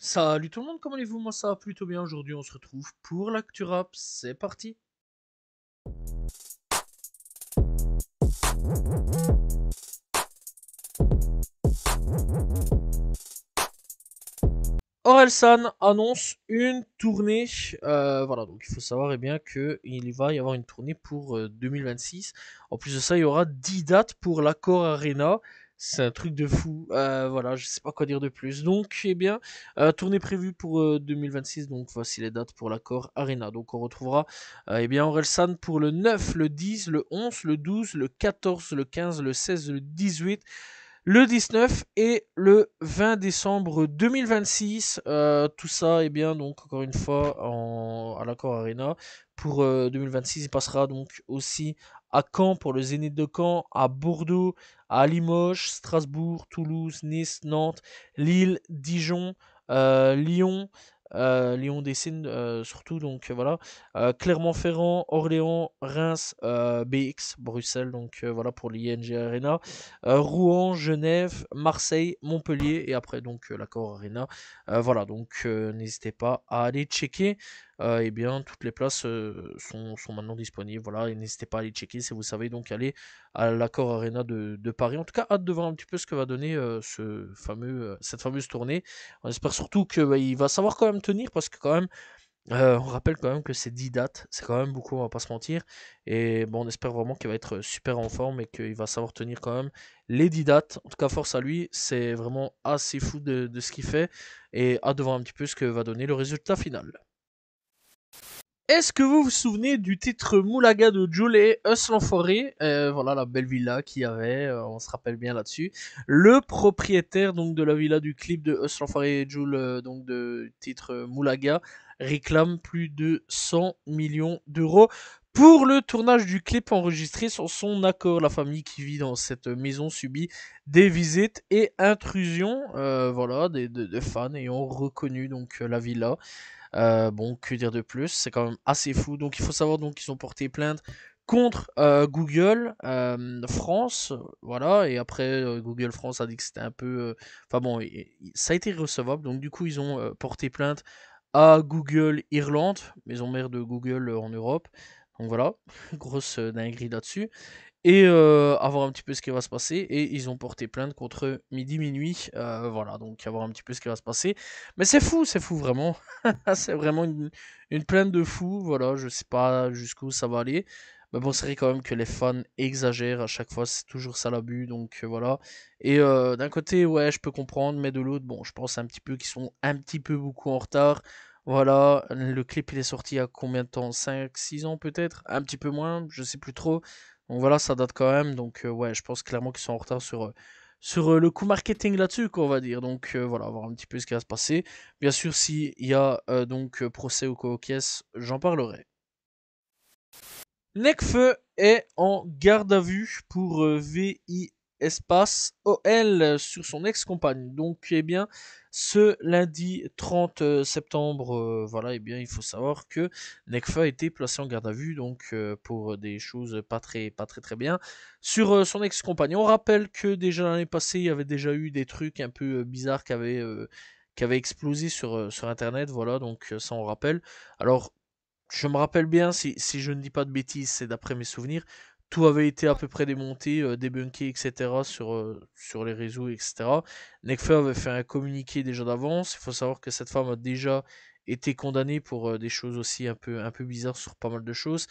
Salut tout le monde, comment allez-vous? Moi ça va plutôt bien. Aujourd'hui on se retrouve pour l'actu rap, c'est parti. Orelsan annonce une tournée. Voilà, donc il faut savoir bien qu'il va y avoir une tournée pour 2026. En plus de ça, il y aura 10 dates pour l'Accor Arena. C'est un truc de fou. Voilà, je sais pas quoi dire de plus. Donc, eh bien, tournée prévue pour 2026. Donc, voici les dates pour l'Accor Arena. Donc, on retrouvera eh bien Orelsan pour le 9, le 10, le 11, le 12, le 14, le 15, le 16, le 18, le 19 et le 20 décembre 2026. Tout ça, eh bien, donc, encore une fois, à l'Accor Arena. Pour 2026, il passera donc aussi à Caen pour le Zénith de Caen, à Bordeaux, à Limoges, Strasbourg, Toulouse, Nice, Nantes, Lille, Dijon, Lyon, Lyon Dessine surtout, donc voilà. Clermont-Ferrand, Orléans, Reims, BX, Bruxelles, donc voilà pour l'ING Arena. Rouen, Genève, Marseille, Montpellier et après donc l'Accor Arena. Voilà, donc n'hésitez pas à aller checker. Eh bien, toutes les places sont maintenant disponibles. Voilà, et n'hésitez pas à aller checker si vous savez donc aller à l'Accor Arena de Paris. En tout cas, hâte de voir un petit peu ce que va donner cette fameuse tournée. On espère surtout qu'il va savoir quand même tenir parce que quand même on rappelle quand même que c'est 10 dates, c'est quand même beaucoup, on va pas se mentir. Et bon, on espère vraiment qu'il va être super en forme et qu'il va savoir tenir quand même les 10 dates. En tout cas, force à lui, c'est vraiment assez fou de ce qu'il fait. Et hâte de voir un petit peu ce que va donner le résultat final. Est-ce que vous vous souvenez du titre Moulaga de Jul et Us l'Enfoiré? Voilà la belle villa qu'il y avait, on se rappelle bien là-dessus. Le propriétaire donc de la villa du clip de Us l'Enfoiré et Jul, donc de titre Moulaga, réclame plus de 100 millions d'euros pour le tournage du clip enregistré sans son accord. La famille qui vit dans cette maison subit des visites et intrusions, voilà, de fans ayant reconnu donc la villa. Bon, que dire de plus? C'est quand même assez fou. Donc, il faut savoir donc qu'ils ont porté plainte contre Google France, voilà. Et après, Google France a dit que c'était un peu, enfin bon, ça a été recevable. Donc, du coup, ils ont porté plainte à Google Irlande, maison mère de Google en Europe. Donc voilà, grosse dinguerie là-dessus et à voir un petit peu ce qui va se passer. Et ils ont porté plainte contre Midi Minuit. Voilà, donc à voir un petit peu ce qui va se passer. Mais c'est fou vraiment. C'est vraiment une plainte de fou. Voilà, je sais pas jusqu'où ça va aller. Mais bon, c'est vrai quand même que les fans exagèrent à chaque fois, c'est toujours ça l'abus, donc voilà. Et d'un côté, ouais, je peux comprendre, mais de l'autre, bon, je pense un petit peu qu'ils sont un petit peu beaucoup en retard. Voilà, le clip il est sorti il y a combien de temps? 5, 6 ans peut-être? Un petit peu moins, je sais plus trop. Donc voilà, ça date quand même. Donc ouais, je pense clairement qu'ils sont en retard sur le coup marketing là-dessus, quoi, on va dire. Donc voilà, voir un petit peu ce qui va se passer. Bien sûr, s'il y a donc procès ou quoi aux caisses, j'en parlerai. Nekfeu est en garde à vue pour VI espace OL sur son ex-compagne. Donc, eh bien, ce lundi 30 septembre, voilà, eh bien, il faut savoir que Nekfeu a été placé en garde à vue, donc pour des choses pas très très bien sur son ex-compagne. On rappelle que déjà l'année passée, il y avait déjà eu des trucs un peu bizarres qui avaient explosé sur Internet, voilà, donc ça on rappelle. Alors, je me rappelle bien, si je ne dis pas de bêtises, c'est d'après mes souvenirs, tout avait été à peu près démonté, débunké, etc. sur les réseaux, etc. Nekfeu avait fait un communiqué déjà d'avance. Il faut savoir que cette femme a déjà été condamnée pour des choses aussi un peu bizarres sur pas mal de choses.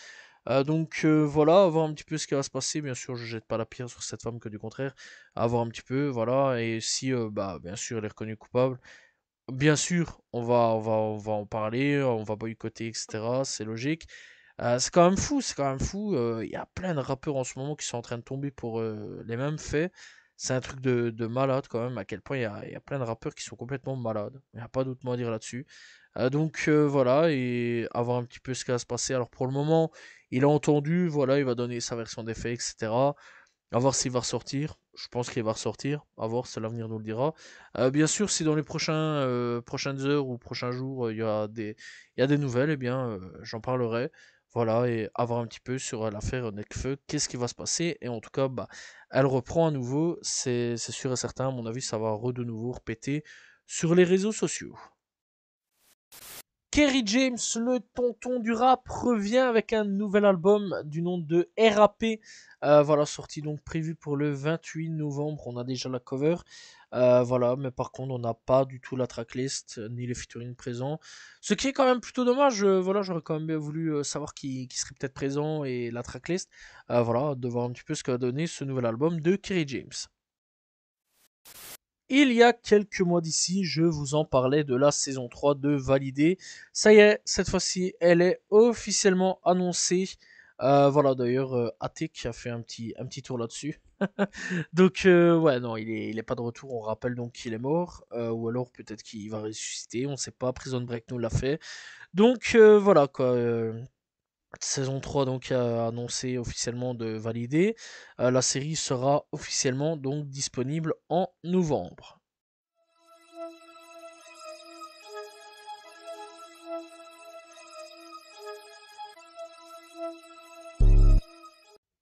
Donc voilà, à voir un petit peu ce qui va se passer. Bien sûr, je jette pas la pierre sur cette femme que du contraire. À voir un petit peu, voilà. Et si, bah, bien sûr, elle est reconnue coupable, bien sûr, on va en parler, on va boycotter, etc. C'est logique. C'est quand même fou, c'est quand même fou. Il y a plein de rappeurs en ce moment qui sont en train de tomber pour les mêmes faits. C'est un truc de malade quand même, à quel point il y a plein de rappeurs qui sont complètement malades. Il n'y a pas d'autre mot à dire là-dessus. Donc voilà, et à voir un petit peu ce qui va se passer. Alors pour le moment, il a entendu, voilà, il va donner sa version des faits, etc. À voir s'il va ressortir. Je pense qu'il va ressortir. À voir, c'est l'avenir nous le dira. Bien sûr, si dans les prochaines heures ou prochains jours, il y a des nouvelles, eh bien, j'en parlerai. Voilà, et à voir un petit peu sur l'affaire Nekfeu, qu'est-ce qui va se passer. Et en tout cas, bah, elle reprend à nouveau, c'est sûr et certain. À mon avis, ça va de nouveau repéter sur les réseaux sociaux. Kerry James, le tonton du rap, revient avec un nouvel album du nom de RAP. Voilà, sorti donc prévu pour le 28 novembre. On a déjà la cover. Voilà, mais par contre, on n'a pas du tout la tracklist ni les featuring présents. Ce qui est quand même plutôt dommage. Voilà, j'aurais quand même bien voulu savoir qui serait peut-être présent et la tracklist. Voilà, de voir un petit peu ce que va donner ce nouvel album de Kerry James. Il y a quelques mois d'ici, je vous en parlais de la saison 3 de Validé. Ça y est, cette fois-ci, elle est officiellement annoncée. Voilà, d'ailleurs, Attic a fait un petit tour là-dessus. Donc, ouais, non, il est pas de retour. On rappelle donc qu'il est mort. Ou alors, peut-être qu'il va ressusciter. On sait pas. Prison Break nous l'a fait. Donc, voilà, quoi. Saison 3 donc a annoncé officiellement de valider. La série sera officiellement donc disponible en novembre.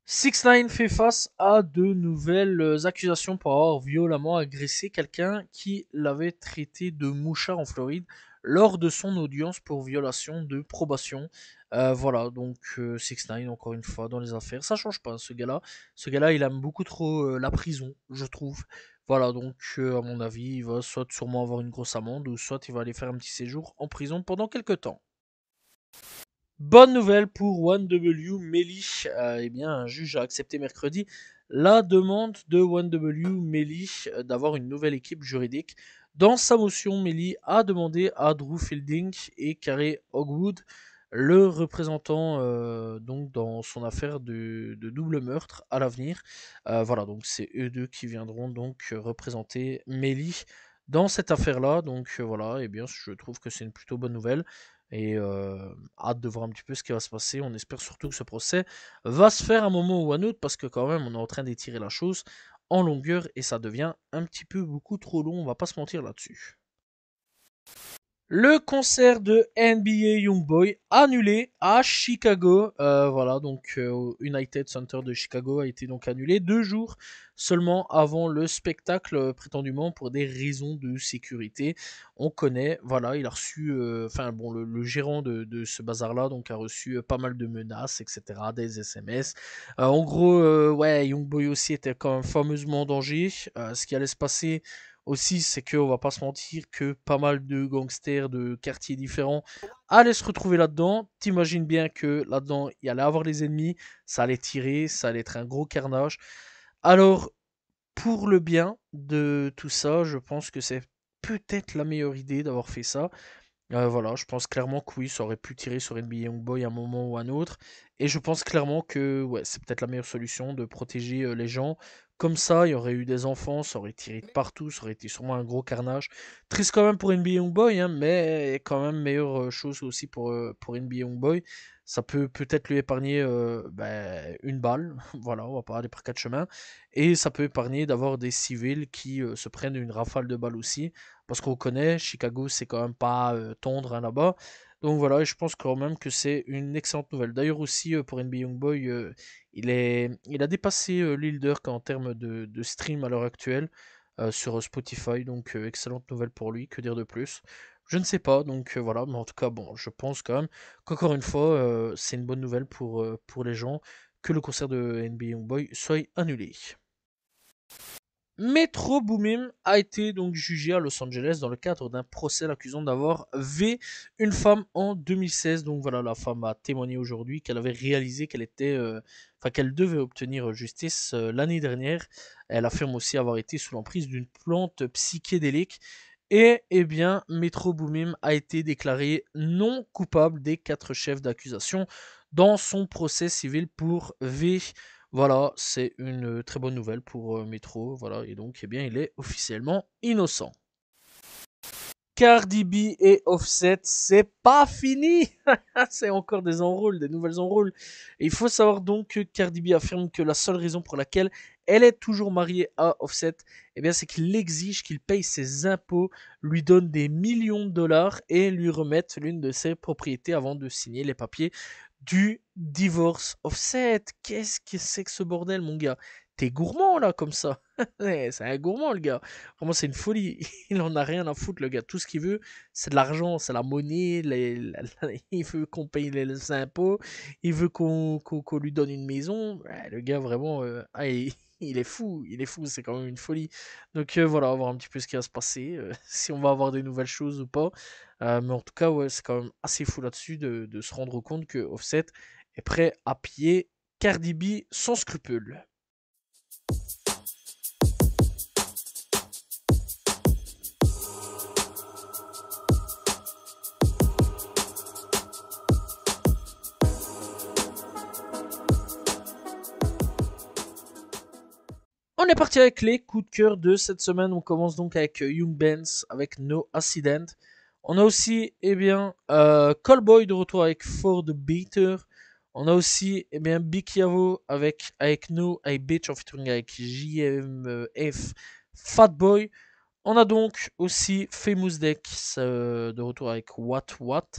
6ix9ine fait face à de nouvelles accusations pour avoir violemment agressé quelqu'un qui l'avait traité de mouchard en Floride lors de son audience pour violation de probation. Voilà, donc 6ix9ine encore une fois dans les affaires. Ça change pas, ce gars-là. Ce gars-là, il aime beaucoup trop la prison, je trouve. Voilà, donc à mon avis, il va soit sûrement avoir une grosse amende, ou soit il va aller faire un petit séjour en prison pendant quelques temps. Bonne nouvelle pour 1W Melly. Eh bien, un juge a accepté mercredi la demande de 1W Melly d'avoir une nouvelle équipe juridique. Dans sa motion, Melly a demandé à Drew Fielding et Carey Hogwood, le représentant donc dans son affaire de double meurtre à l'avenir. Voilà, donc c'est eux deux qui viendront donc représenter Melly dans cette affaire-là. Donc voilà, eh bien, je trouve que c'est une plutôt bonne nouvelle. Et hâte de voir un petit peu ce qui va se passer. On espère surtout que ce procès va se faire à un moment ou à un autre, parce que quand même, on est en train d'étirer la chose en longueur et ça devient un petit peu beaucoup trop long, on va pas se mentir là-dessus. Le concert de NBA Youngboy annulé à Chicago. Voilà, donc au United Center de Chicago a été donc annulé 2 jours seulement avant le spectacle, prétendument pour des raisons de sécurité. On connaît, voilà, il a reçu, enfin bon, le gérant de ce bazar-là donc a reçu pas mal de menaces, etc., des SMS. En gros, ouais, Youngboy aussi était quand même fameusement en danger. Ce qui allait se passer aussi, c'est qu'on va pas se mentir que pas mal de gangsters de quartiers différents allaient se retrouver là-dedans. T'imagines bien que là-dedans, il y allait avoir les ennemis, ça allait tirer, ça allait être un gros carnage. Alors, pour le bien de tout ça, je pense que c'est peut-être la meilleure idée d'avoir fait ça. Voilà, je pense clairement que oui, ça aurait pu tirer sur NBA Youngboy à un moment ou à un autre. Et je pense clairement que ouais, c'est peut-être la meilleure solution de protéger les gens. Comme ça, il y aurait eu des enfants, ça aurait tiré de partout, ça aurait été sûrement un gros carnage. Triste quand même pour NBA Youngboy, hein, mais quand même meilleure chose aussi pour NBA Youngboy. Ça peut peut-être lui épargner une balle, voilà, on va pas aller par quatre chemins. Et ça peut épargner d'avoir des civils qui se prennent une rafale de balles aussi. Parce qu'on connaît, Chicago, c'est quand même pas tendre hein, là-bas. Donc voilà, et je pense quand même que c'est une excellente nouvelle. D'ailleurs aussi, pour NBA Youngboy, il a dépassé Lil Durk en termes de stream à l'heure actuelle sur Spotify. Donc excellente nouvelle pour lui, que dire de plus? Je ne sais pas, donc voilà, mais en tout cas, bon, je pense quand même qu'encore une fois, c'est une bonne nouvelle pour les gens que le concert de NBA Youngboy soit annulé. Metro Boomin a été donc jugé à Los Angeles dans le cadre d'un procès l'accusant d'avoir V une femme en 2016. Donc voilà, la femme a témoigné aujourd'hui qu'elle avait réalisé qu'elle était, enfin qu'elle devait obtenir justice l'année dernière. Elle affirme aussi avoir été sous l'emprise d'une plante psychédélique. Et eh bien, Metro Boomin a été déclaré non coupable des 4 chefs d'accusation dans son procès civil pour V. Voilà, c'est une très bonne nouvelle pour Metro. Voilà, et donc, eh bien, il est officiellement innocent. Cardi B et Offset, c'est pas fini. C'est encore des enrôles, des nouvelles enrôles. Et il faut savoir donc que Cardi B affirme que la seule raison pour laquelle elle est toujours mariée à Offset, eh bien, c'est qu'il exige qu'il paye ses impôts, lui donne des millions de dollars et lui remette l'une de ses propriétés avant de signer les papiers du divorce. Offset, qu'est-ce que c'est que ce bordel, mon gars? t'es gourmand là comme ça. Ouais, c'est un gourmand le gars. Vraiment, c'est une folie. Il en a rien à foutre le gars. Tout ce qu'il veut, c'est de l'argent, c'est la monnaie. Il veut qu'on paye les impôts. Il veut qu'on lui donne une maison. Ouais, le gars vraiment, il est fou. Il est fou. C'est quand même une folie. Donc voilà, on va voir un petit peu ce qui va se passer, si on va avoir des nouvelles choses ou pas. Mais en tout cas, ouais, c'est quand même assez fou là-dessus de se rendre compte que Offset est prêt à piller Cardi B sans scrupule. On est parti avec les coups de cœur de cette semaine. On commence donc avec Young Benz avec No Accident. On a aussi, Callboy de retour avec For the Beater. On a aussi, Big Yavo avec No I Bitch en featuring avec JMF Fatboy. On a donc aussi Famous Dex de retour avec What What.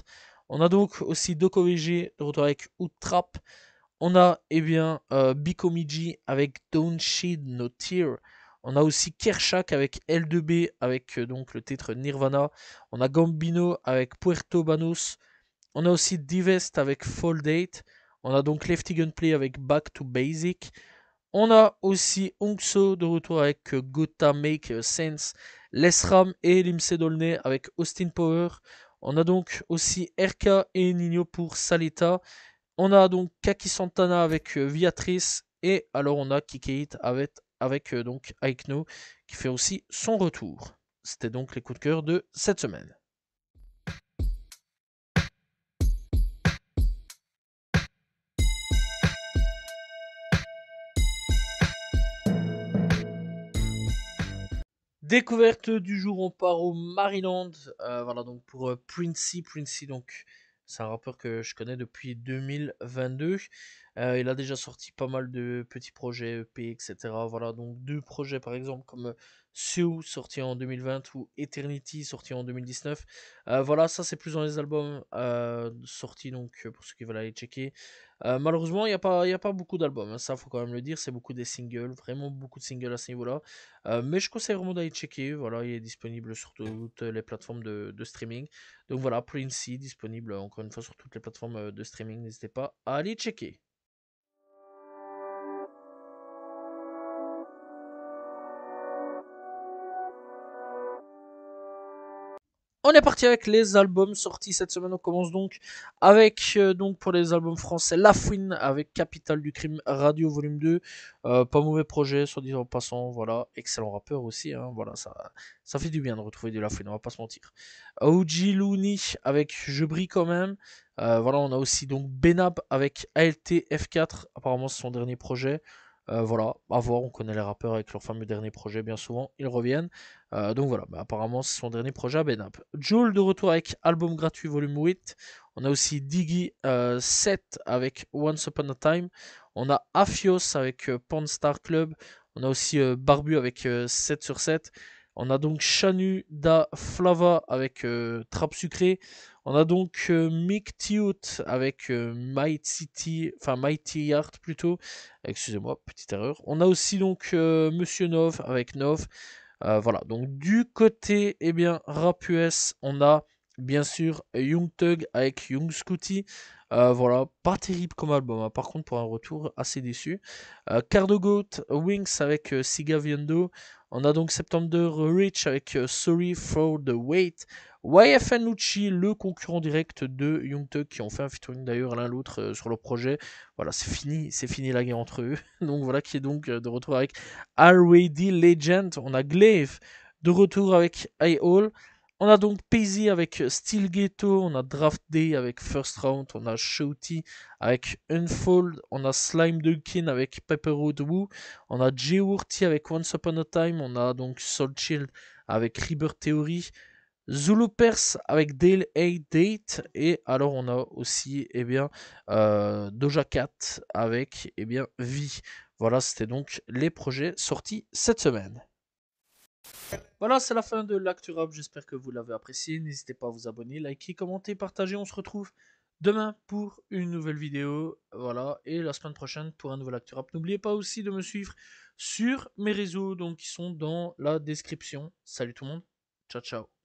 On a donc aussi Doko VG de retour avec Outrap. On a Bikomiji avec Don't Shed No Tear. On a aussi Kershak avec L2B avec donc le titre Nirvana. On a Gambino avec Puerto Banos. On a aussi Divest avec Fall Date. On a donc Lefty Gunplay avec Back to Basic. On a aussi Ongso de retour avec Gotha Make Sense. Lesram et Limse Dolnay avec Austin Power. On a donc aussi RK et Nino pour Salita. On a donc Kaki Santana avec Viatrice. Et alors on a Kikate avec donc Aikno qui fait aussi son retour. C'était donc les coups de cœur de cette semaine. Découverte du jour, on part au Maryland. Voilà donc pour Princey. Princey, donc c'est un rappeur que je connais depuis 2022. Il a déjà sorti pas mal de petits projets EP, etc. Voilà donc deux projets par exemple comme Sue sorti en 2020 ou Eternity sorti en 2019. Voilà, ça c'est plus dans les albums sortis donc pour ceux qui veulent aller checker. Malheureusement, il y a pas beaucoup d'albums, hein, ça faut quand même le dire. C'est beaucoup des singles, vraiment beaucoup de singles à ce niveau-là. Mais je conseille vraiment d'aller checker. Voilà, il est disponible sur toutes les plateformes de streaming. Donc voilà, Princey disponible encore une fois sur toutes les plateformes de streaming. N'hésitez pas à aller checker. On est parti avec les albums sortis cette semaine. On commence donc avec, donc pour les albums français, La Fouine avec Capital du Crime Radio Volume 2. Pas mauvais projet, soit dit en passant. Voilà, excellent rappeur aussi. Hein, voilà, ça fait du bien de retrouver de La Fouine, on va pas se mentir. OG Looney avec Je brille quand même. Voilà, on a aussi donc Benab avec ALT F4. Apparemment, c'est son dernier projet. Voilà, à voir, on connaît les rappeurs avec leur fameux dernier projet, bien souvent, ils reviennent. Donc voilà, bah, apparemment c'est son dernier projet à Benap. Joel de retour avec album gratuit volume 8. On a aussi Diggy 7 avec Once Upon a Time. On a Afios avec Panstar Club. On a aussi Barbu avec 7 sur 7. On a donc Shanu Da Flava avec Trap Sucré. On a donc Mick Tiout avec Mighty Heart plutôt. Excusez-moi, petite erreur. On a aussi donc Monsieur Nov avec Nov. Voilà, donc du côté rap US, on a bien sûr Young Thug avec Young Scooty. Voilà, pas terrible comme album, hein. Par contre, pour un retour, assez déçu. Cardogoat, Wings avec Siga Viendo. On a donc September Rich avec Sorry for the Wait. YFN Lucci, le concurrent direct de Young Thug, qui ont fait un featuring d'ailleurs l'un l'autre sur le projet. Voilà, c'est fini la guerre entre eux. Donc voilà, qui est donc de retour avec R.A.D. Legend. On a Glaive de retour avec I.All. On a donc Paisley avec Steel Ghetto. On a Draft Day avec First Round. On a Shouty avec Unfold. On a Slime Dunkin avec Pepperwood Woo. On a Jay Wurty avec Once Upon a Time. On a donc Soul Child avec Rebirth Theory. Zulu Perse avec Dale A Date. Et alors on a aussi Doja Cat avec V. Voilà, c'était donc les projets sortis cette semaine. Voilà, c'est la fin de l'Actu Rap. J'espère que vous l'avez apprécié. N'hésitez pas à vous abonner, liker, commenter, partager. On se retrouve demain pour une nouvelle vidéo, voilà, et la semaine prochaine pour un nouvel Actu Rap. N'oubliez pas aussi de me suivre sur mes réseaux, donc qui sont dans la description. Salut tout le monde, ciao ciao.